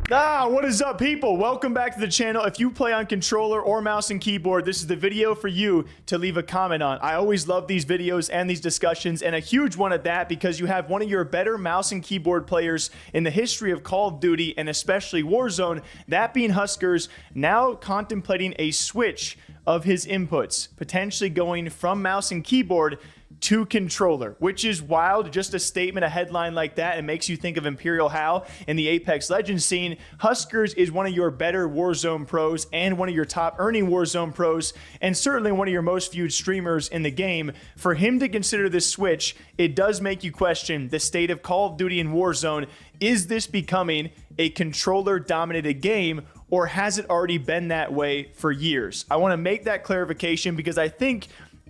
What is up, people? Welcome back to the channel. If you play on controller or mouse and keyboard, this is the video for you to leave a comment on. I always love these videos and these discussions, and a huge one at that, because you have one of your better mouse and keyboard players in the history of Call of Duty, and especially Warzone, that being Huskerrs, now contemplating a switch of his inputs, potentially going from mouse and keyboard to controller, which is wild. Just a statement, a headline like that, and makes you think of Imperial Hal in the Apex Legends scene. Huskerrs is one of your better Warzone pros and one of your top earning Warzone pros, and certainly one of your most viewed streamers in the game. For him to consider this switch, it does make you question the state of Call of Duty and Warzone. Is this becoming a controller-dominated game, or has it already been that way for years? I want to make that clarification because I think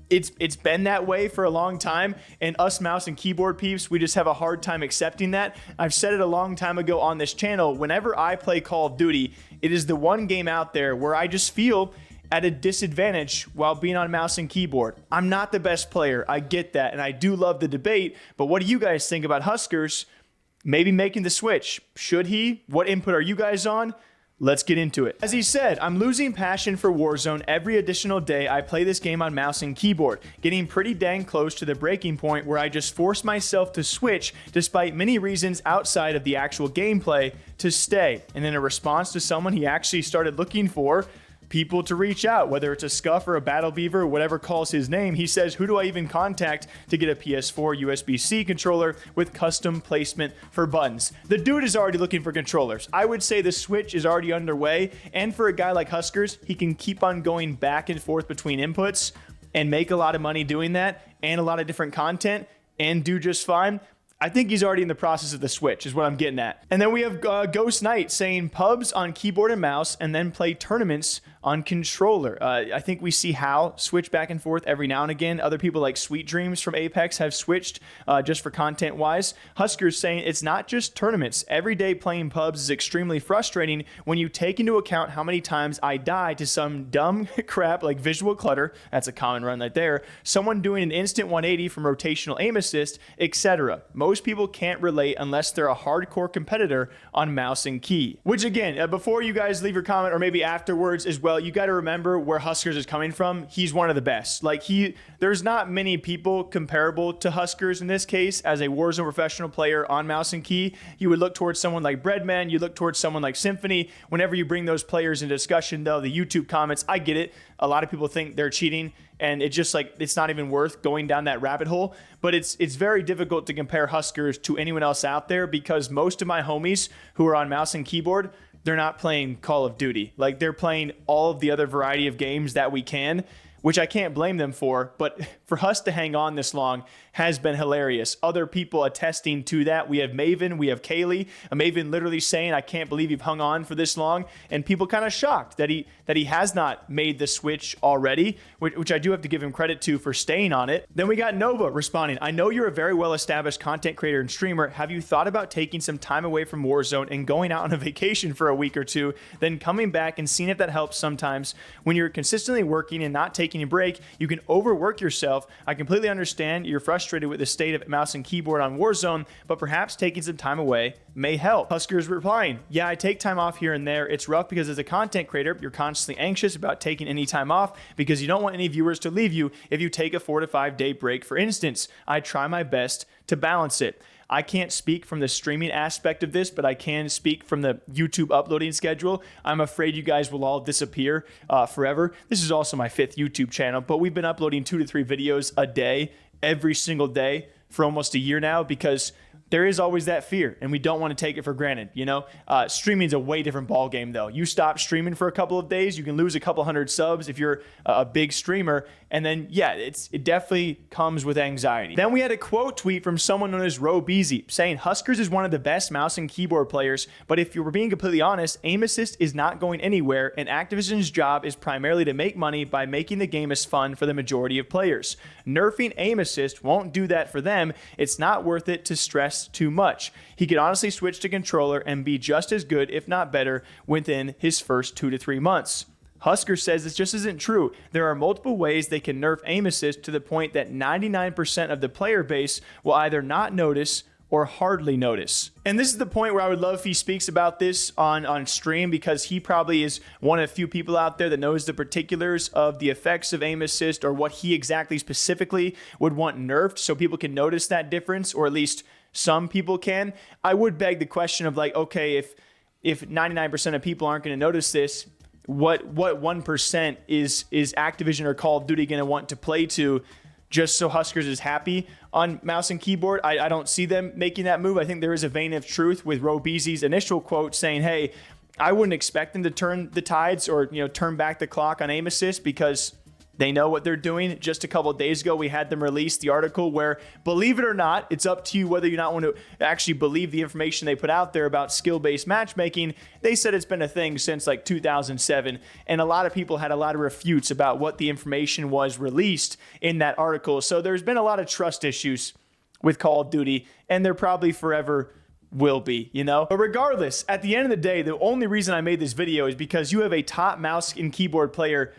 it's been that way for a long time, and us mouse and keyboard peeps, we just have a hard time accepting that. I've said it a long time ago on this channel. Whenever I play Call of Duty, it is the one game out there where I just feel at a disadvantage while being on mouse and keyboard. I'm not the best player. I get that, and I do love the debate, but what do you guys think about Huskerrs maybe making the switch? Should he? What input are you guys on? Let's get into it. As he said, I'm losing passion for Warzone every additional day I play this game on mouse and keyboard, getting pretty dang close to the breaking point where I just force myself to switch despite many reasons outside of the actual gameplay to stay. And in a response to someone he actually started looking for people to reach out, whether it's a Scuff or a Battle Beaver or whatever calls his name, he says, who do I even contact to get a PS4 USB-C controller with custom placement for buttons? The dude is already looking for controllers. I would say the switch is already underway, and for a guy like Huskerrs, he can keep on going back and forth between inputs and make a lot of money doing that, and a lot of different content, and do just fine. I think he's already in the process of the switch, is what I'm getting at. And then we have Ghost Knight saying pubs on keyboard and mouse, and then play tournaments on controller. I think we see Hal switch back and forth every now and again. Other people like Sweet Dreams from Apex have switched just for content-wise. Huskerrs saying it's not just tournaments. Every day playing pubs is extremely frustrating when you take into account how many times I die to some dumb crap like visual clutter. That's a common run right there. Someone doing an instant 180 from rotational aim assist, etc. Most people can't relate unless they're a hardcore competitor on mouse and key. Which again, before you guys leave your comment, or maybe afterwards as well, you got to remember where Huskerrs is coming from. He's one of the best. Like there's not many people comparable to Huskerrs in this case as a Warzone professional player on mouse and key. You would look towards someone like Breadman. You look towards someone like Symphony. Whenever you bring those players in discussion, though, the YouTube comments, I get it. A lot of people think they're cheating, and it's just like, it's not even worth going down that rabbit hole. But it's very difficult to compare Huskerrs to anyone else out there, because most of my homies who are on mouse and keyboard, they're not playing Call of Duty. Like, they're playing all of the other variety of games that we can, which I can't blame them for. But for us to hang on this long has been hilarious. Other people attesting to that. We have Maven, we have Kaylee. Maven literally saying, I can't believe you've hung on for this long. And people kind of shocked that he has not made the switch already, which I do have to give him credit to for staying on it. Then we got Nova responding, I know you're a very well-established content creator and streamer. Have you thought about taking some time away from Warzone and going out on a vacation for a week or two, then coming back and seeing if that helps sometimes? When you're consistently working and not taking a break, you can overwork yourself. I completely understand you're frustrated with the state of mouse and keyboard on Warzone, but perhaps taking some time away may help. Huskerrs replying, yeah, I take time off here and there. It's rough because as a content creator, you're constantly anxious about taking any time off because you don't want any viewers to leave you if you take a 4 to 5 day break, for instance. I try my best to balance it. I can't speak from the streaming aspect of this, but I can speak from the YouTube uploading schedule. I'm afraid you guys will all disappear forever. This is also my 5th YouTube channel, but we've been uploading 2 to 3 videos a day, every single day for almost a year now, because there is always that fear, and we don't want to take it for granted, you know? Streaming is a way different ball game, though. You stop streaming for a couple of days, you can lose a couple hundred subs if you're a big streamer, and then, yeah, it definitely comes with anxiety. Then we had a quote tweet from someone known as Robeezy saying, Huskerrs is one of the best mouse and keyboard players, but if you were being completely honest, aim assist is not going anywhere, and Activision's job is primarily to make money by making the game as fun for the majority of players. Nerfing aim assist won't do that for them. It's not worth it to stress too much. He could honestly switch to controller and be just as good, if not better, within his first 2 to 3 months. Huskerrs says this just isn't true. There are multiple ways they can nerf aim assist to the point that 99% of the player base will either not notice or hardly notice. And this is the point where I would love if he speaks about this on stream, because he probably is one of the few people out there that knows the particulars of the effects of aim assist, or what he exactly specifically would want nerfed so people can notice that difference, or at least some people can. I would beg the question of like, okay, if 99% of people aren't going to notice this, what 1% is Activision or Call of Duty going to want to play to just so Huskerrs is happy on mouse and keyboard? I don't see them making that move. I think there is a vein of truth with Robeezy's initial quote saying, hey, I wouldn't expect them to turn the tides or turn back the clock on aim assist, because they know what they're doing. Just a couple of days ago, we had them release the article where, believe it or not, it's up to you whether you not want to actually believe the information they put out there about skill-based matchmaking. They said it's been a thing since like 2007, and a lot of people had a lot of refutes about what the information was released in that article. So there's been a lot of trust issues with Call of Duty, and there probably forever will be, But regardless, at the end of the day, the only reason I made this video is because you have a top mouse and keyboard player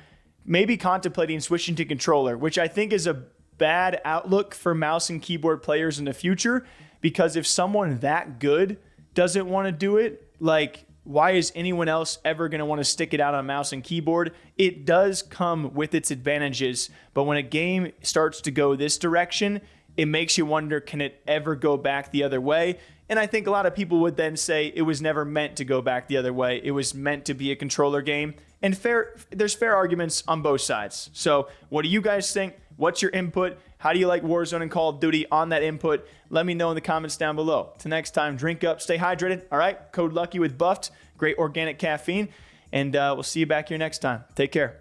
maybe contemplating switching to controller, which I think is a bad outlook for mouse and keyboard players in the future, because if someone that good doesn't want to do it, like, why is anyone else ever going to want to stick it out on mouse and keyboard? It does come with its advantages, but when a game starts to go this direction, it makes you wonder, can it ever go back the other way? And I think a lot of people would then say it was never meant to go back the other way. It was meant to be a controller game. And there's fair arguments on both sides. So what do you guys think? What's your input? How do you like Warzone and Call of Duty on that input? Let me know in the comments down below. Till next time, drink up, stay hydrated. All right, code LUCKY with Buffed. Great organic caffeine. And we'll see you back here next time. Take care.